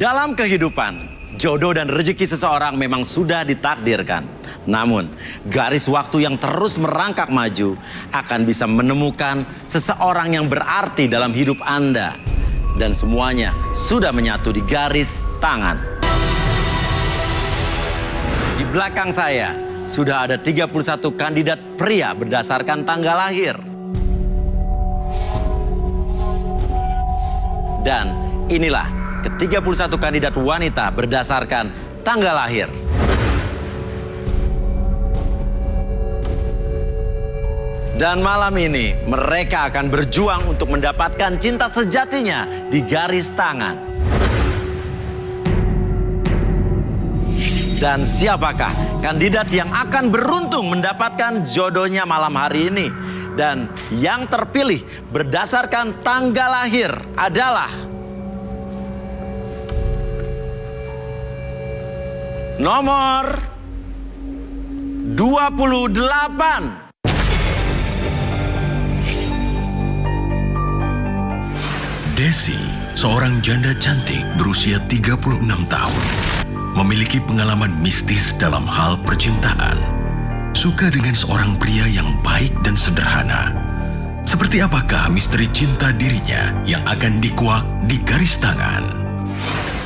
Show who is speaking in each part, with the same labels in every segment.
Speaker 1: Dalam kehidupan, jodoh dan rezeki seseorang memang sudah ditakdirkan. Namun, garis waktu yang terus merangkak maju akan bisa menemukan seseorang yang berarti dalam hidup Anda. Dan semuanya sudah menyatu di garis tangan. Di belakang saya, sudah ada 31 kandidat pria berdasarkan tanggal lahir. Dan inilah ke-31 kandidat wanita berdasarkan tanggal lahir. Dan malam ini mereka akan berjuang untuk mendapatkan cinta sejatinya di garis tangan. Dan siapakah kandidat yang akan beruntung mendapatkan jodohnya malam hari ini? Dan yang terpilih berdasarkan tanggal lahir adalah nomor 28.
Speaker 2: Desi, seorang janda cantik berusia 36 tahun. Memiliki pengalaman mistis dalam hal percintaan. Suka dengan seorang pria yang baik dan sederhana. Seperti apakah misteri cinta dirinya yang akan dikuak di garis tangan?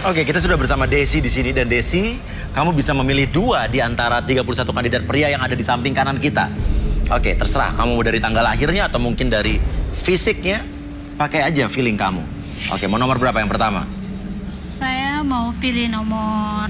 Speaker 1: Oke, kita sudah bersama Desi di sini. Dan Desi, kamu bisa memilih 2 di antara 31 kandidat pria yang ada di samping kanan kita. Oke, terserah. Kamu mau dari tanggal lahirnya atau mungkin dari fisiknya. Pakai aja feeling kamu. Oke, mau nomor berapa yang pertama?
Speaker 3: Saya mau pilih nomor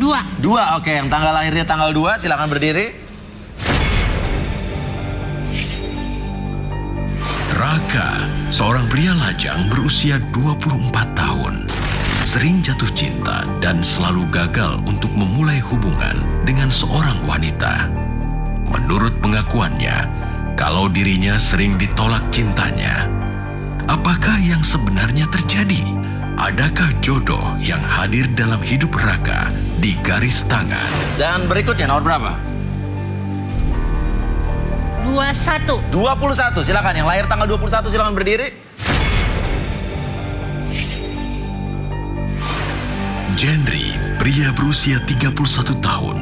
Speaker 3: 2.
Speaker 1: 2, oke. Yang tanggal lahirnya tanggal 2, silakan berdiri.
Speaker 2: Raka, seorang pria lajang berusia 24 tahun. Sering jatuh cinta dan selalu gagal untuk memulai hubungan dengan seorang wanita. Menurut pengakuannya, kalau dirinya sering ditolak cintanya. Apakah yang sebenarnya terjadi? Adakah jodoh yang hadir dalam hidup Raka di garis tangan?
Speaker 1: Dan berikutnya nomor berapa?
Speaker 3: 21.
Speaker 1: 21, silakan. Yang lahir tanggal 21 silakan berdiri.
Speaker 2: Jendri, pria berusia 31 tahun,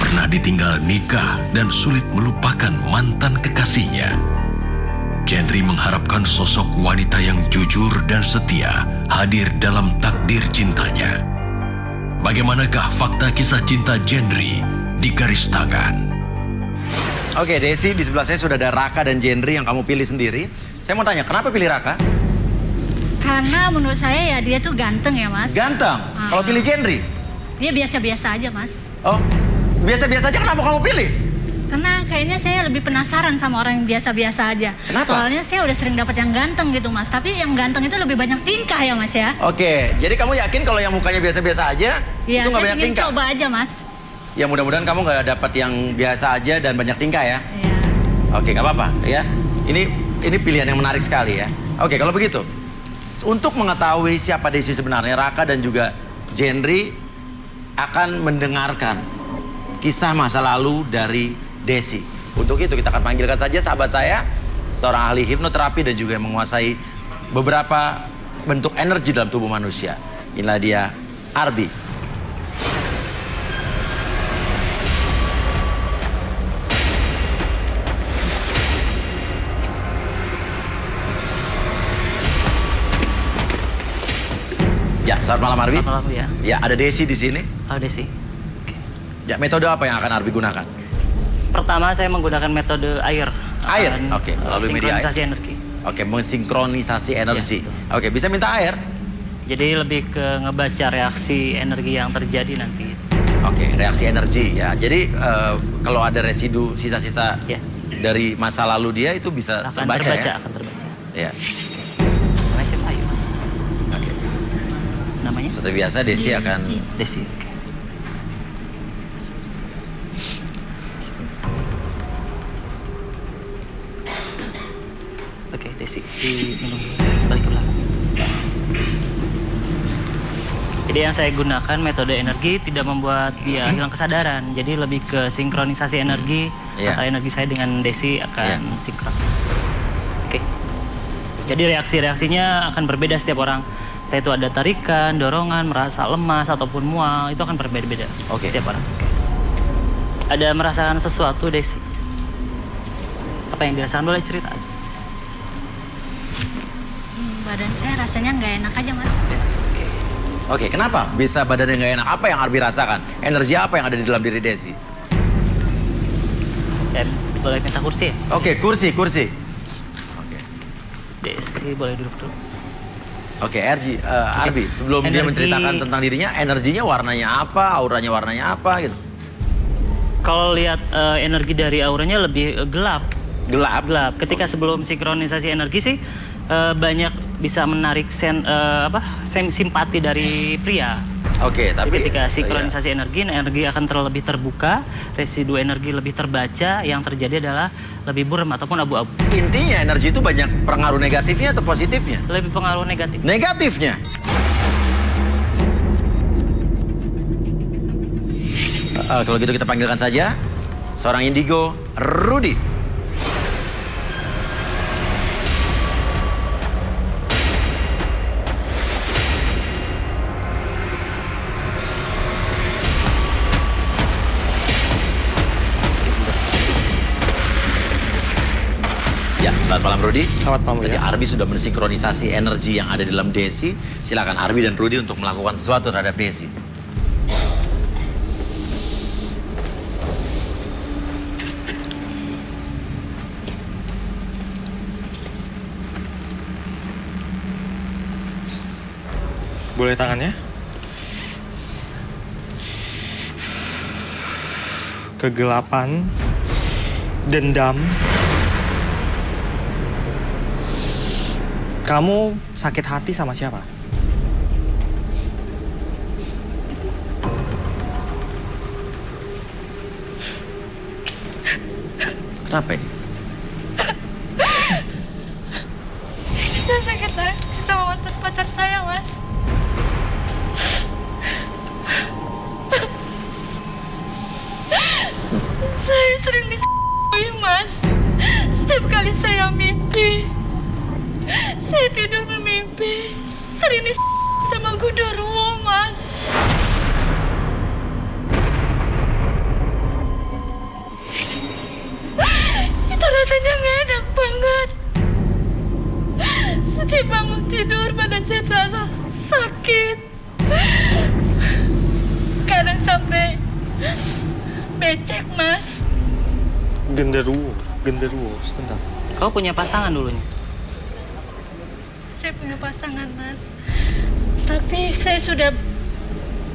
Speaker 2: pernah ditinggal nikah dan sulit melupakan mantan kekasihnya. Jendri mengharapkan sosok wanita yang jujur dan setia hadir dalam takdir cintanya. Bagaimanakah fakta kisah cinta Jendri di garis tangan?
Speaker 1: Oke, Desi, di sebelah saya sudah ada Raka dan Jendri yang kamu pilih sendiri. Saya mau tanya, kenapa pilih Raka?
Speaker 3: Karena menurut saya ya dia tuh ganteng ya, Mas.
Speaker 1: Ganteng. Kalau pilih Jendri?
Speaker 3: Dia biasa-biasa aja, Mas.
Speaker 1: Oh, biasa-biasa aja, kenapa kamu pilih?
Speaker 3: Karena kayaknya saya lebih penasaran sama orang yang biasa-biasa aja.
Speaker 1: Kenapa?
Speaker 3: Soalnya saya udah sering dapat yang ganteng gitu, Mas. Tapi yang ganteng itu lebih banyak tingkah ya, Mas ya.
Speaker 1: Oke, jadi kamu yakin kalau yang mukanya biasa-biasa aja,
Speaker 3: Iya,
Speaker 1: itu nggak
Speaker 3: saya
Speaker 1: banyak
Speaker 3: ingin
Speaker 1: tingkah?
Speaker 3: coba aja, Mas.
Speaker 1: Ya mudah-mudahan kamu nggak dapat yang biasa aja dan banyak tingkah ya.
Speaker 3: Iya.
Speaker 1: Oke, nggak apa-apa ya. Ini pilihan yang menarik sekali ya. Oke, kalau begitu, untuk mengetahui siapa Desi sebenarnya, Raka dan juga Jendri akan mendengarkan kisah masa lalu dari Desi. Untuk itu kita akan panggilkan saja sahabat saya, seorang ahli hipnoterapi dan juga yang menguasai beberapa bentuk energi dalam tubuh manusia. Inilah dia, Arbi. Ya, selamat malam Arbi.
Speaker 4: Selamat malam ya.
Speaker 1: Ya, ada Desi di sini.
Speaker 4: Oh, Desi. Oke.
Speaker 1: Ya, metode apa yang akan Arbi gunakan?
Speaker 4: Pertama saya menggunakan metode air.
Speaker 1: Air?
Speaker 4: Dan,
Speaker 1: Oke, melalui media air.
Speaker 4: sinkronisasi energi.
Speaker 1: Oke, mensinkronisasi energi.
Speaker 4: Ya,
Speaker 1: Oke, bisa minta air?
Speaker 4: Jadi lebih ke ngebaca reaksi energi yang terjadi nanti.
Speaker 1: Oke, reaksi energi ya. Jadi kalau ada residu sisa-sisa
Speaker 4: Ya.
Speaker 1: dari masa lalu dia itu bisa
Speaker 4: Akan
Speaker 1: terbaca
Speaker 4: terbaca,
Speaker 1: ya?
Speaker 4: akan terbaca.
Speaker 1: Ya.
Speaker 4: Namanya siapa ya?
Speaker 1: Oke.
Speaker 4: Namanya?
Speaker 1: Seperti biasa Desi akan
Speaker 4: Desi. Oke. Oke, Desi, diminum balik ke belakang. Jadi yang saya gunakan metode energi tidak membuat dia hilang kesadaran. Jadi lebih ke sinkronisasi energi.
Speaker 1: Iya.
Speaker 4: Antara energi saya dengan Desi akan
Speaker 1: Iya.
Speaker 4: sinkron. Oke. Jadi reaksi-reaksinya akan berbeda setiap orang. Entah itu ada tarikan, dorongan, merasa lemas ataupun mual, itu akan berbeda-beda
Speaker 1: Oke.
Speaker 4: setiap orang. Ada merasakan sesuatu, Desi? Apa yang dirasakan, boleh cerita aja.
Speaker 3: Badan saya rasanya nggak enak aja mas.
Speaker 1: Oke, kenapa bisa badannya nggak enak? Apa yang Arbi rasakan? Energi apa yang ada di dalam diri Desi?
Speaker 4: Saya boleh minta kursi ya?
Speaker 1: Oke, kursi. Oke.
Speaker 4: Desi boleh duduk dulu.
Speaker 1: Oke, Arbi, sebelum dia
Speaker 4: Energi-
Speaker 1: menceritakan tentang dirinya, energinya warnanya apa, auranya warnanya apa gitu?
Speaker 4: Kalau lihat energi dari auranya lebih gelap.
Speaker 1: Gelap.
Speaker 4: Gelap. Ketika sebelum sinkronisasi energi sih banyak bisa menarik simpati dari pria.
Speaker 1: Oke, tapi
Speaker 4: Tapi ketika
Speaker 1: iya.
Speaker 4: sinkronisasi energi akan lebih terbuka, residu energi lebih terbaca, yang terjadi adalah lebih buram ataupun abu-abu.
Speaker 1: Intinya energi itu banyak pengaruh negatifnya atau positifnya?
Speaker 4: Lebih pengaruh negatif.
Speaker 1: Negatifnya. Kalau gitu kita panggilkan saja seorang indigo, Rudy. Ya, selamat malam Rudy.
Speaker 5: Selamat malam,
Speaker 1: Tadi
Speaker 5: ya.
Speaker 1: Arbi sudah mensinkronisasi energi yang ada di dalam Desi. Silakan Arbi dan Rudy untuk melakukan sesuatu terhadap Desi.
Speaker 5: Boleh tangannya? Kegelapan, dendam. Kamu sakit hati sama siapa?
Speaker 1: Kenapa ini?
Speaker 3: Saya sakit hati sama mantan pacar saya mas. Saya sering diselingkuhi mas. Setiap kali saya mimpi, saya tidur bermimpi sering sama Gundurwo mas. Itu rasanya nggak enak banget. Setiap bangun tidur badan saya terasa sakit. Kadang sampai becek mas.
Speaker 5: Genderuwo, sebentar.
Speaker 4: Kau punya pasangan dulunya?
Speaker 3: Saya punya pasangan mas. Tapi saya sudah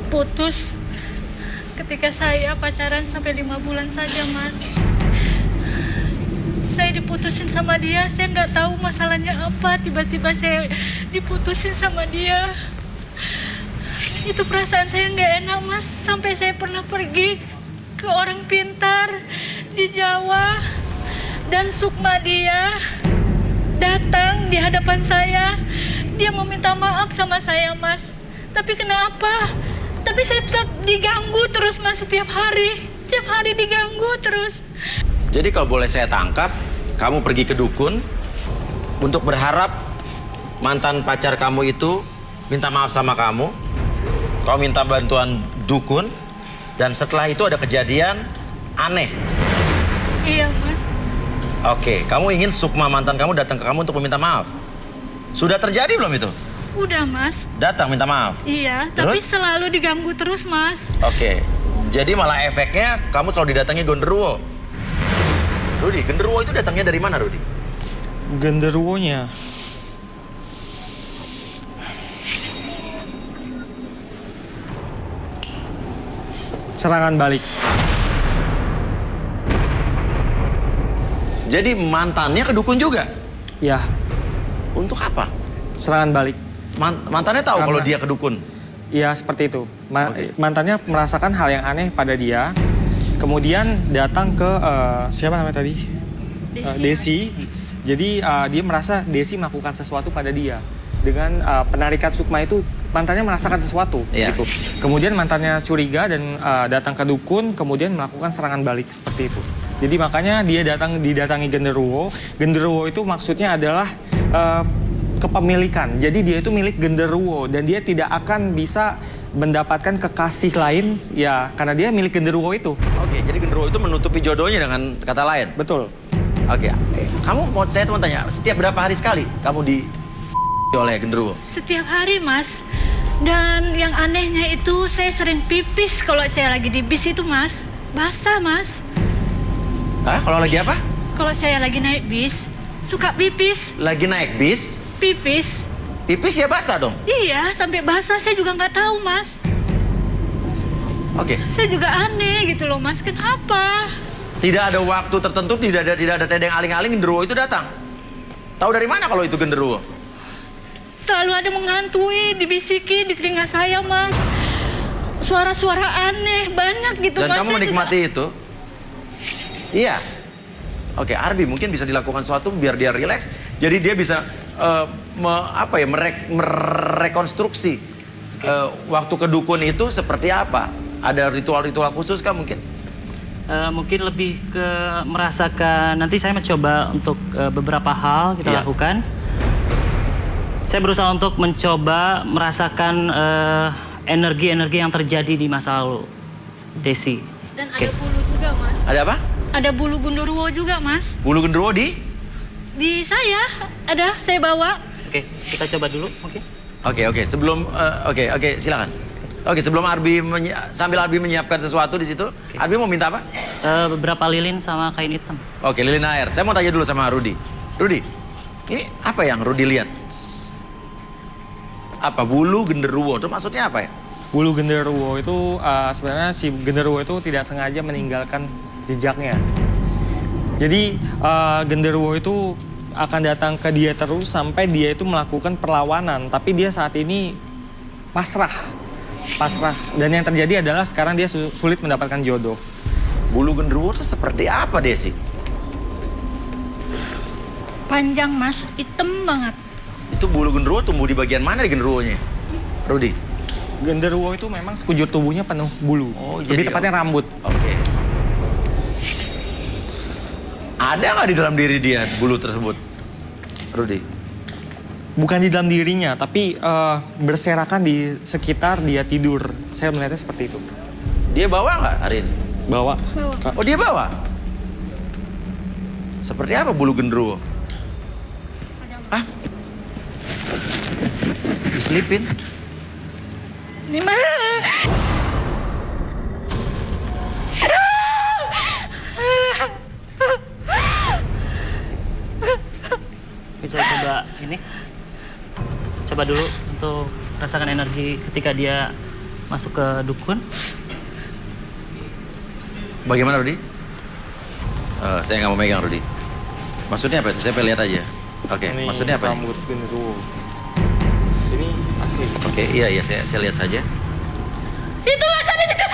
Speaker 3: putus ketika saya pacaran sampai 5 bulan saja mas. Saya diputusin sama dia, saya nggak tahu masalahnya apa. Tiba-tiba saya diputusin sama dia. Itu perasaan saya nggak enak mas. Sampai saya pernah pergi ke orang pintar di Jawa dan Sukma dia datang di hadapan saya. Dia meminta maaf sama saya mas. Tapi kenapa? Tapi saya tetap diganggu terus mas setiap hari. Setiap hari diganggu terus.
Speaker 1: Jadi kalau boleh saya tangkap, kamu pergi ke dukun untuk berharap mantan pacar kamu itu minta maaf sama kamu. Kau minta bantuan dukun dan setelah itu ada kejadian aneh.
Speaker 3: Iya mas.
Speaker 1: Oke, kamu ingin Sukma mantan kamu datang ke kamu untuk meminta maaf. Sudah terjadi belum itu?
Speaker 3: Udah mas.
Speaker 1: Datang minta maaf.
Speaker 3: Iya, tapi
Speaker 1: Terus?
Speaker 3: selalu diganggu terus mas.
Speaker 1: Oke, jadi malah efeknya kamu selalu didatangi Genderuwo. Rudy, Genderuwo itu datangnya dari mana, Rudy?
Speaker 5: Genderuwonya. Serangan balik.
Speaker 1: Jadi mantannya ke dukun juga?
Speaker 5: Ya,
Speaker 1: Untuk apa?
Speaker 5: serangan balik.
Speaker 1: Mantannya tahu
Speaker 5: Karena-
Speaker 1: kalau dia ke dukun?
Speaker 5: Ya, seperti itu.
Speaker 1: Oke.
Speaker 5: Mantannya merasakan hal yang aneh pada dia. Kemudian datang ke siapa namanya tadi? Desi. Jadi dia merasa Desi melakukan sesuatu pada dia. Dengan penarikan Sukma itu mantannya merasakan sesuatu.
Speaker 1: Iya.
Speaker 5: Gitu. Kemudian mantannya curiga dan datang ke dukun, kemudian melakukan serangan balik seperti itu. Jadi makanya dia didatangi Genderuwo. Genderuwo itu maksudnya adalah kepemilikan. Jadi dia itu milik genderuwo dan dia tidak akan bisa mendapatkan kekasih lain ya karena dia milik genderuwo itu.
Speaker 1: Oke, jadi genderuwo itu menutupi jodohnya dengan kata lain.
Speaker 5: Betul.
Speaker 1: Oke, saya mau tanya, setiap berapa hari sekali kamu di oleh genderuwo?
Speaker 3: Setiap hari, Mas. Dan yang anehnya itu saya sering pipis kalau saya lagi di bis itu, Mas. Basah, Mas.
Speaker 1: Hah? Kalau lagi apa?
Speaker 3: Kalau saya lagi naik bis, suka pipis.
Speaker 1: Lagi naik bis,
Speaker 3: Pipis.
Speaker 1: pipis ya basah dong?
Speaker 3: Iya, sampai basah saya juga nggak tahu, Mas.
Speaker 1: Oke,
Speaker 3: Saya juga aneh gitu loh, Mas. Kenapa?
Speaker 1: tidak ada waktu tertentu, tidak ada tedeng aling-aling genderuwo itu datang. Tahu dari mana kalau itu genderuwo?
Speaker 3: Selalu ada menghantui, dibisiki di telinga saya, Mas. Suara-suara aneh, banyak gitu,
Speaker 1: Dan
Speaker 3: Mas.
Speaker 1: kamu
Speaker 3: Saya
Speaker 1: menikmati itu? Iya. Oke, Arbi mungkin bisa dilakukan sesuatu biar dia rileks. Jadi dia bisa merekonstruksi waktu ke dukun itu seperti apa? Ada ritual-ritual khusus kah mungkin?
Speaker 4: Mungkin lebih ke merasakan, nanti saya mencoba untuk beberapa hal kita
Speaker 1: Iya.
Speaker 4: lakukan. Saya berusaha untuk mencoba merasakan energi-energi yang terjadi di masa lalu, Desi.
Speaker 3: Dan
Speaker 4: Oke.
Speaker 3: ada bulu juga, Mas.
Speaker 1: Ada apa?
Speaker 3: Ada bulu genderuwo juga, Mas.
Speaker 1: Bulu genderuwo di?
Speaker 3: Di saya ada, saya bawa.
Speaker 4: Oke, kita coba dulu mungkin.
Speaker 1: Oke. Sebelum silakan. Oke, sebelum sambil Arbi menyiapkan sesuatu di situ, Arbi mau minta apa?
Speaker 4: Beberapa lilin sama kain hitam.
Speaker 1: Oke, lilin air. Saya mau tanya dulu sama Rudi. Rudi, ini apa yang Rudi lihat? Apa bulu genderuwo? Itu maksudnya apa ya?
Speaker 5: Bulu genderuwo itu sebenarnya si genderuwo itu tidak sengaja meninggalkan jejaknya. Jadi genderuwo itu akan datang ke dia terus sampai dia itu melakukan perlawanan. Tapi dia saat ini pasrah. Dan yang terjadi adalah sekarang dia sulit mendapatkan jodoh.
Speaker 1: Bulu genderuwo itu seperti apa, Desi?
Speaker 3: Panjang, Mas, hitam banget.
Speaker 1: Itu bulu genderuwo tumbuh di bagian mana di genderuwonya? Rudi?
Speaker 5: Genderuwo itu memang sekujur tubuhnya penuh bulu.
Speaker 1: Oh,
Speaker 5: Lebih
Speaker 1: jadi-
Speaker 5: tepatnya rambut.
Speaker 1: Oke. Ada nggak di dalam diri dia bulu tersebut, Rudi?
Speaker 5: Bukan di dalam dirinya, tapi berserakan di sekitar dia tidur. Saya melihatnya seperti itu.
Speaker 1: Dia bawa nggak hari ini?
Speaker 5: Bawa.
Speaker 3: Bawa.
Speaker 1: Oh, dia bawa? Seperti apa bulu genderuwo? Hah? Diselipin?
Speaker 3: Ini mah.
Speaker 4: Bisa coba ini. Coba dulu untuk rasakan energi ketika dia masuk ke dukun.
Speaker 1: Bagaimana, Rudi? Saya nggak mau megang, Rudi. Maksudnya apa itu? Saya pengen lihat aja. Oke,
Speaker 5: Ini
Speaker 1: maksudnya apa? Nih?
Speaker 5: rambut genderuwo. Ini asli.
Speaker 1: Oke, iya, saya lihat saja.
Speaker 3: Itu Mas, ada di situ.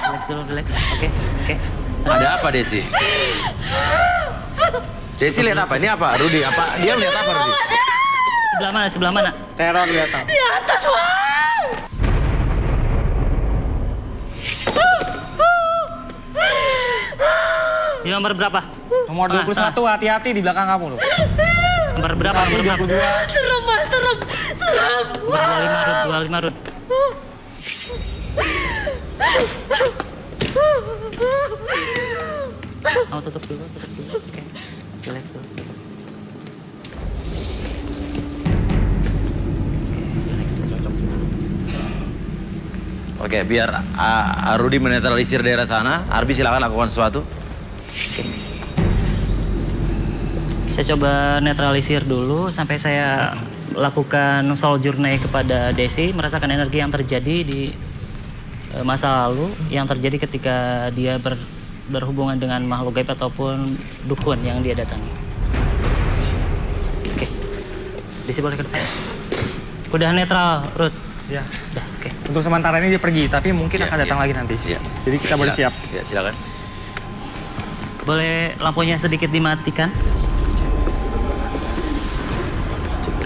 Speaker 4: Relax dulu, relax. Oke.
Speaker 1: Ada apa, Desi? Desi lihat apa? Ini apa, Rudi? Apa? Dia melihat apa, Rudi?
Speaker 4: Sebelah mana? Sebelah mana?
Speaker 5: Teror datang.
Speaker 3: Di atas, Bang.
Speaker 4: Di nomor berapa?
Speaker 5: Nomor 21, hati-hati di belakang kamu loh.
Speaker 4: Nomor berapa? Nomor berapa?
Speaker 5: 22.
Speaker 3: Serem, Mas, serem. Serem.
Speaker 4: Nomor 25 Rut. Kamu tutup dulu. Oke. Relax dulu. Tutup.
Speaker 1: Oke, biar Rudi menetralisir daerah sana. Arbi silakan lakukan sesuatu.
Speaker 4: Saya coba netralisir dulu sampai saya lakukan soul journey kepada Desi, merasakan energi yang terjadi di masa lalu yang terjadi ketika dia berhubungan dengan makhluk gaib ataupun dukun yang dia datangi. Oke. Desi boleh ke depan. Udah netral, Ruth.
Speaker 5: Ya.
Speaker 4: Udah, oke.
Speaker 5: Untuk sementara ini dia pergi, tapi mungkin
Speaker 1: Iya,
Speaker 5: akan datang
Speaker 1: iya.
Speaker 5: lagi nanti.
Speaker 1: Iya.
Speaker 5: Jadi kita bersiap.
Speaker 1: Ya, silakan.
Speaker 4: Boleh lampunya sedikit dimatikan?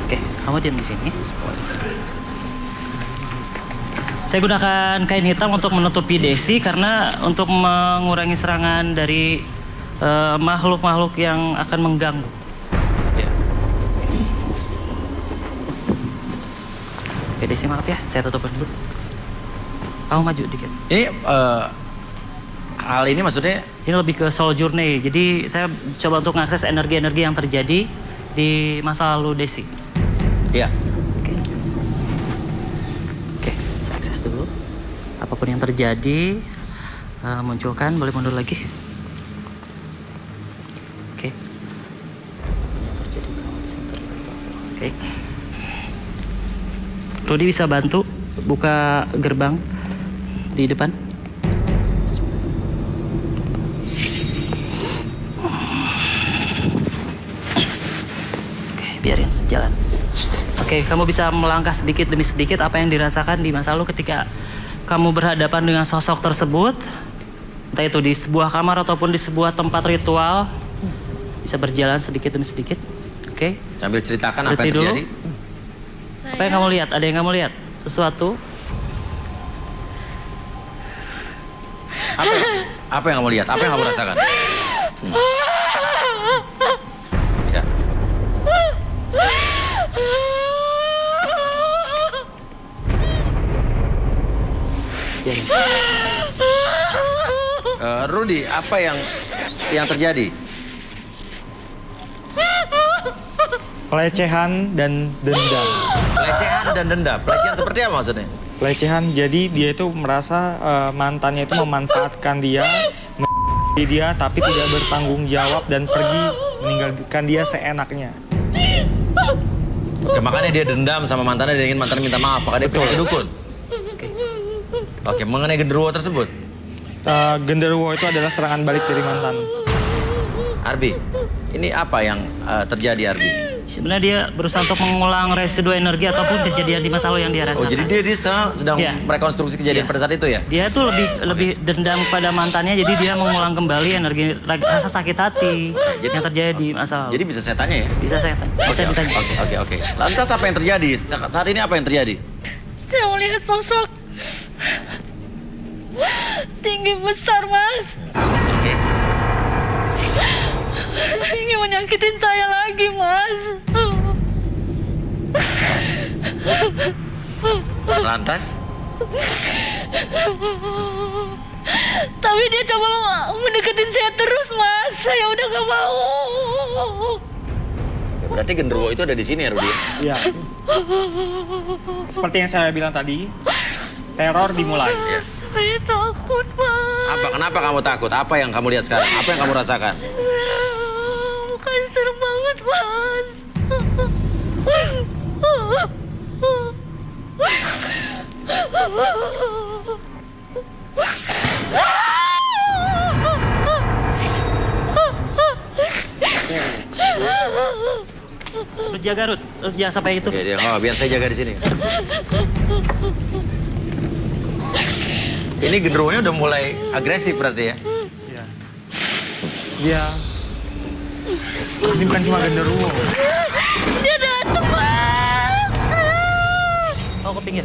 Speaker 4: Oke, kamu diam di sini. Saya gunakan kain hitam untuk menutupi Desi karena untuk mengurangi serangan dari makhluk-makhluk yang akan mengganggu. Oke, Desi maaf ya, saya tutupin dulu. Kamu maju dikit.
Speaker 1: Ini hal ini maksudnya
Speaker 4: Ini lebih ke soul journey. Jadi saya coba untuk mengakses energi-energi yang terjadi di masa lalu Desi.
Speaker 1: ya.
Speaker 4: Oke, saya akses dulu. Apapun yang terjadi, munculkan, boleh mundur lagi. Oke. Terjadi center. Oke. Rudy bisa bantu buka gerbang di depan. Oke, biarin sejalan. Oke, kamu bisa melangkah sedikit demi sedikit apa yang dirasakan di masa lalu ketika kamu berhadapan dengan sosok tersebut. Entah itu di sebuah kamar ataupun di sebuah tempat ritual. Bisa berjalan sedikit demi sedikit. Oke.
Speaker 1: Sambil ceritakan apa
Speaker 4: Berhenti
Speaker 1: yang terjadi.
Speaker 4: Apa yang kamu lihat? Ada yang kamu lihat? Sesuatu?
Speaker 1: Apa yang kamu lihat? Apa yang kamu rasakan? Ya. Rudy, apa yang terjadi?
Speaker 5: Pelecehan dan dendam.
Speaker 1: Pelecehan dan dendam. Pelecehan seperti apa maksudnya?
Speaker 5: Pelecehan, jadi dia itu merasa mantannya itu memanfaatkan dia, dia tapi tidak bertanggung jawab dan pergi meninggalkan dia seenaknya.
Speaker 1: Oke, makanya dia dendam sama mantannya, dia ingin mantannya minta maaf. Makanya dia pergi ke dukun. Oke, mengenai genderuwo tersebut,
Speaker 5: Genderuwo itu adalah serangan balik dari mantan.
Speaker 1: Arbi, ini apa yang terjadi, Arbi?
Speaker 4: Sebenarnya dia berusaha untuk mengulang residu energi ataupun kejadian di masa lalu yang dia
Speaker 1: Oh,
Speaker 4: rasakan.
Speaker 1: jadi dia sedang
Speaker 4: Iya.
Speaker 1: merekonstruksi kejadian
Speaker 4: Iya.
Speaker 1: pada saat itu ya?
Speaker 4: Dia tuh lebih dendam kepada mantannya, jadi dia mengulang kembali energi rasa sakit hati yang terjadi di masa lalu.
Speaker 1: Jadi bisa saya tanya ya?
Speaker 4: Bisa saya tanya? Bisa ditanya.
Speaker 1: Oke. Lantas apa yang terjadi? Saat ini apa yang terjadi?
Speaker 3: Saya melihat sosok tinggi besar, Mas. Ingin menyakitin saya lagi, Mas.
Speaker 1: Lantas?
Speaker 3: Tapi dia coba mendekatin saya terus, Mas. Saya udah gak mau.
Speaker 1: Ya, berarti genderuwo itu ada di sini ya, Rudy?
Speaker 5: Ya. Seperti yang saya bilang tadi, teror dimulai.
Speaker 1: Ya.
Speaker 3: Saya takut, Mas.
Speaker 1: Kenapa kamu takut? Apa yang kamu lihat sekarang? Apa yang kamu rasakan?
Speaker 3: Mukanya serem banget, Mas.
Speaker 4: Rut, jaga Rut. Rut, jangan sampai itu.
Speaker 1: Oke, biar saya jaga di sini. Ini genderuwonya udah mulai agresif berarti ya?
Speaker 5: Dia ini bukan cuma genderuwo.
Speaker 3: Dia datang, Mas.
Speaker 4: Oh, ke pinggir.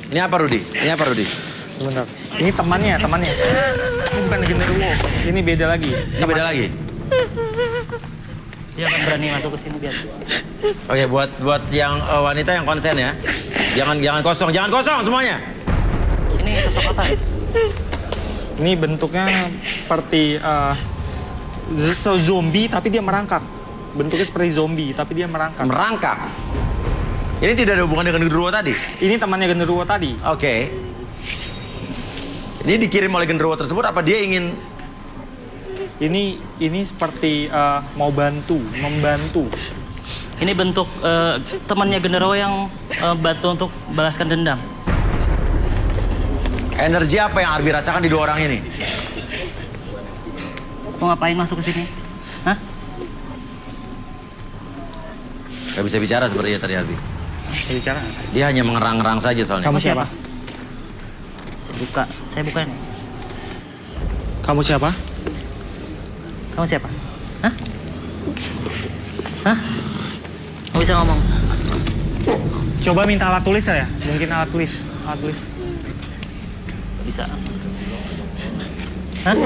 Speaker 1: Ini apa, Rudy?
Speaker 5: Sebentar. Ini temannya. Ini bukan genderuwo. Ini beda lagi.
Speaker 1: Ini beda lagi?
Speaker 4: Dia akan berani masuk ke sini biar.
Speaker 1: Oke, buat yang wanita yang konsen ya. Jangan kosong semuanya.
Speaker 4: Ini sosok apa?
Speaker 5: Ini bentuknya seperti zombie tapi dia merangkak. Bentuknya seperti zombie tapi dia merangkak.
Speaker 1: Merangkak. Ini tidak ada hubungan dengan genderuwo tadi?
Speaker 5: Ini temannya genderuwo tadi.
Speaker 1: Oke. Ini dikirim oleh genderuwo tersebut apa dia ingin...
Speaker 5: Ini seperti membantu.
Speaker 4: Ini bentuk temannya genderuwo yang bantu untuk balaskan dendam.
Speaker 1: Energi apa yang Arbi rasakan di dua orang ini?
Speaker 4: Mau ngapain masuk ke sini? Hah?
Speaker 1: Gak bisa bicara sepertinya tadi Arbi.
Speaker 5: Bicara.
Speaker 1: Dia hanya mengerang-ngerang saja soalnya.
Speaker 5: Kamu siapa?
Speaker 4: Saya buka ini.
Speaker 5: Kamu siapa?
Speaker 4: Kamu siapa? Hah? Kamu bisa ngomong?
Speaker 5: Coba minta alat tulis saya. Mungkin alat tulis.
Speaker 4: Bisa. Hah?